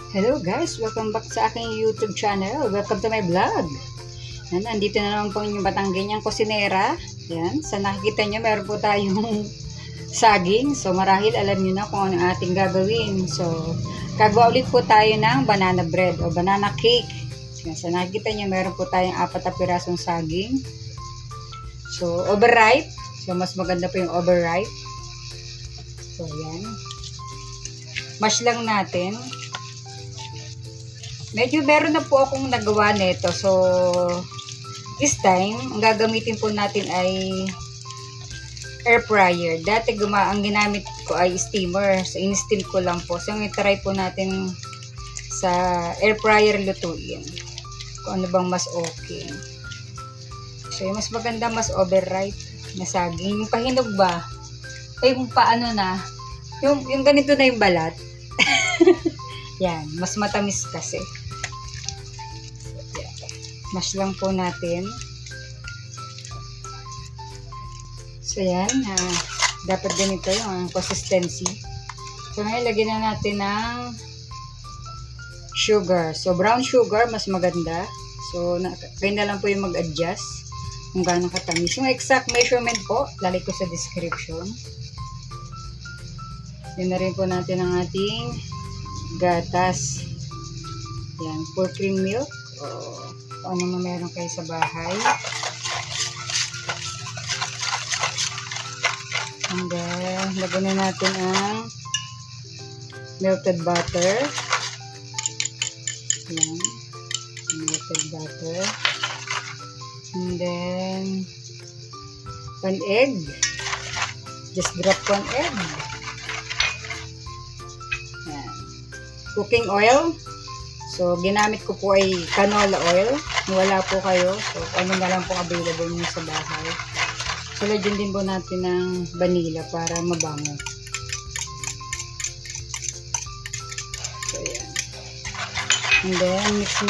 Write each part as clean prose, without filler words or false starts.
Hello guys! Welcome back sa aking YouTube channel. Welcome to my vlog. Yan, nandito na naman po yung Batangganyang kusinera. Yan, sa nakikita nyo, meron po tayong saging. So marahil alam nyo na kung ano ating gagawin. So, gagawa ulit po tayo ng banana bread o banana cake. Yan, sa nakikita nyo, meron po tayong 4 na pirasong saging. So, overripe. So, mas maganda po yung overripe. So, yan. Mash lang natin. Medyo meron na po akong nagawa nito. So, this time, ang gagamitin po natin ay air fryer. Dati ang ginamit ko ay steamer. So, in-steam ko lang po. So, i-try po natin sa air fryer lutuin. Kung ano bang mas okay. So, yung mas maganda, mas overripe na saging. Yung pahinog ba? Ay, yung paano na? Yung ganito na yung balat. Yan, mas matamis kasi. Mash lang po natin. So yan, dapat ganito yung consistency. So ngayon, lagyan na natin ng sugar. So brown sugar, mas maganda. So kayo na lang po yung mag-adjust kung gaano katamis. Yung exact measurement po, lalagay ko sa description. Yun na rin po natin ang ating gatas. Yan, full cream milk. O ano na meron kayo sa bahay. And then, lagyan na natin ang melted butter. Yan. Melted butter. And then, 1 egg. Just drop 1 egg. Yan. Cooking oil. So, ginamit ko po ay canola oil. Kung wala po kayo, so ano na lang po available nyo sa bahay. So, lagyan din po natin ng vanilla para mabango. So, yan. And then, mix.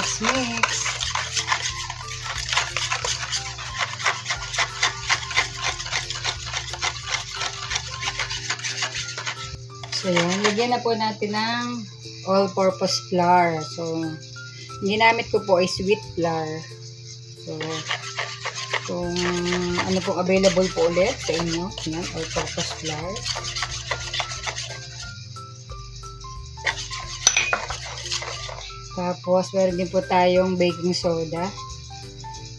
So, yan. Lagyan na po natin ng all-purpose flour. So, ginamit ko po ay sweet flour. So, kung ano pong available po ulit sa inyo, yan, all-purpose flour. Tapos, meron din po tayong baking soda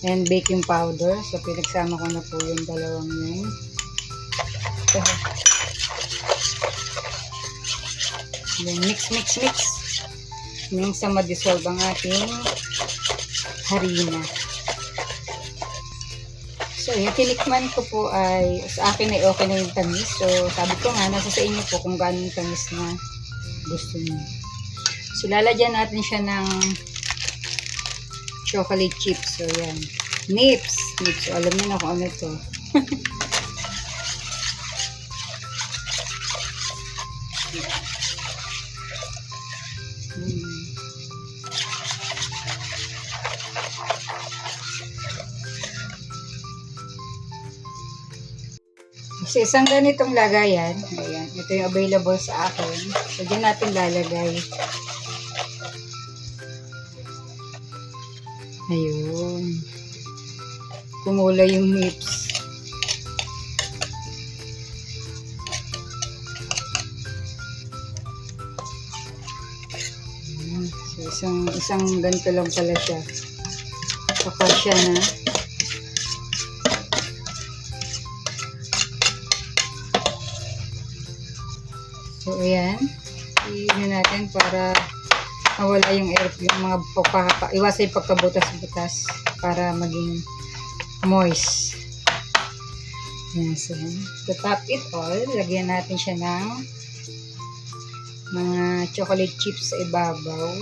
and baking powder. So, pinagsama ko na po yung dalawang yun. Then, mix. Yung sa ma-dissolve ang ating harina. So, yung tinikman ko po ay, sa akin ay okay na yung tamis. So, sabi ko nga, nasa sa inyo po kung gaano yung tamis na gusto niyo. So, lalagyan natin siya ng chocolate chips. So, yan. Nips. So, alam niyo na kung ano to. Kasi isang ganitong lagayan, ayan, ito yung available sa akin. So, dyan natin lalagay. Ayun. Kumula yung nips. So, isang ganito lang pala siya. Kapag siya na. So, ayan. Iyon natin para mawala yung air, yung mga iwasan yung pagkabutas-butas para maging moist. Ayan. So, to top it all, lagyan natin siya ng mga chocolate chips sa ibabaw.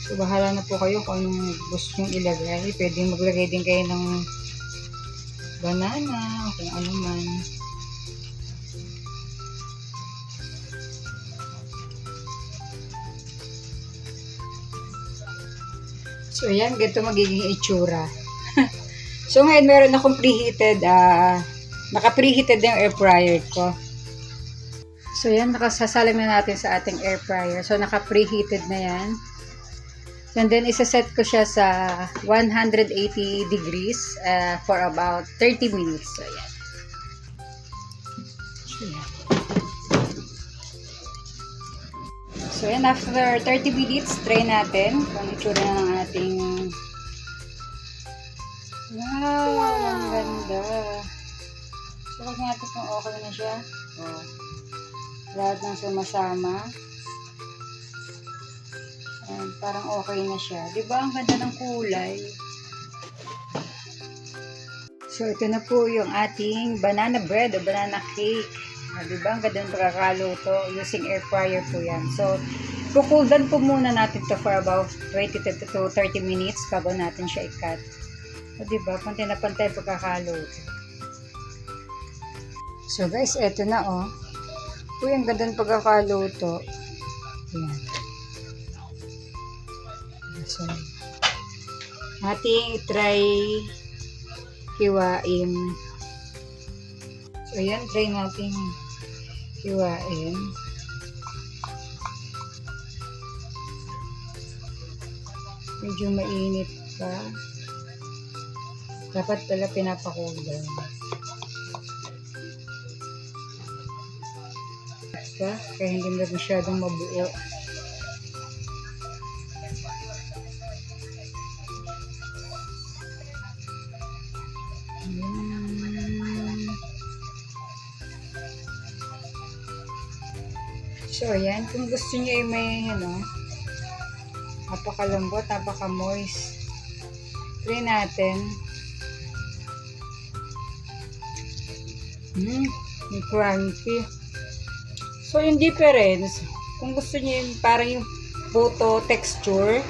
So, bahala na po kayo kung anong gusto nyo ilagay. Pwede maglagay din kayo ng banana, kung ano man. So, ayan, ganito magiging itsura. So, ngayon, meron akong preheated, naka-preheated yung air fryer ko. So yan, nakasasalang na natin sa ating air fryer. So naka-preheated na yan. And then isa-set ko siya sa 180 degrees for about 30 minutes. So yan. So yan, after 30 minutes, try natin kung itsura na ng ating... Wow, ang ganda. So, huwag natin kung okay na siya. Oh. Lahat ng sumasama. Ayan, parang okay na siya. Diba? Ang ganda ng kulay. So, ito na po yung ating banana bread o banana cake. Diba? Ang ganda ng pagkakaluto. Using air fryer po yan. So, cool down po muna natin to for about 20 to 30 minutes bago natin siya i-cut. So, diba? Pantay na pantay pagkakaluto. So, guys, eto na, oh. Uy, ang ganda ng pagkakaluto. Ayan. So, ating try hiwain. So, ayan, try natin hiwain. Medyo mainit pa. Dapat pala pinapakulan. Kaya hindi na masyadong mabuo. So, ayan. Kung gusto niyo ay may, napakalambot, napaka-moist. Try natin. May crunchy. So, yung difference, kung gusto niyo yung parang yung photo texture,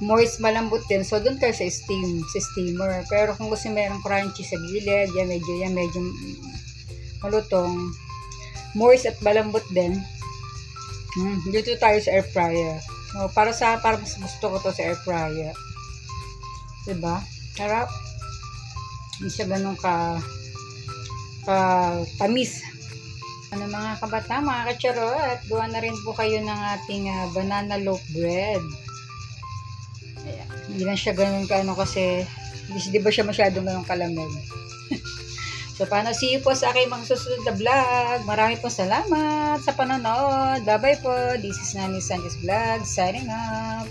moist, malambot din. So, doon kayo sa steamer. Pero kung gusto niyo merong crunchy sa gilid, medyo malutong, moist at malambot din, dito tayo sa air fryer. So, para mas gusto ko to sa air fryer. Diba? Harap. Hindi siya ganun tamis. Mga kabata, mga kacharot, gawa na rin po kayo ng ating banana loaf bread. Ayan. Hindi lang siya ganun kasi di ba siya masyadong ganun kalamig. So, paano, see you po sa aking mga susunod na vlog. Marami pong salamat sa panonood. Bye-bye po. This is Nani Sanchez Vlog. Signing off.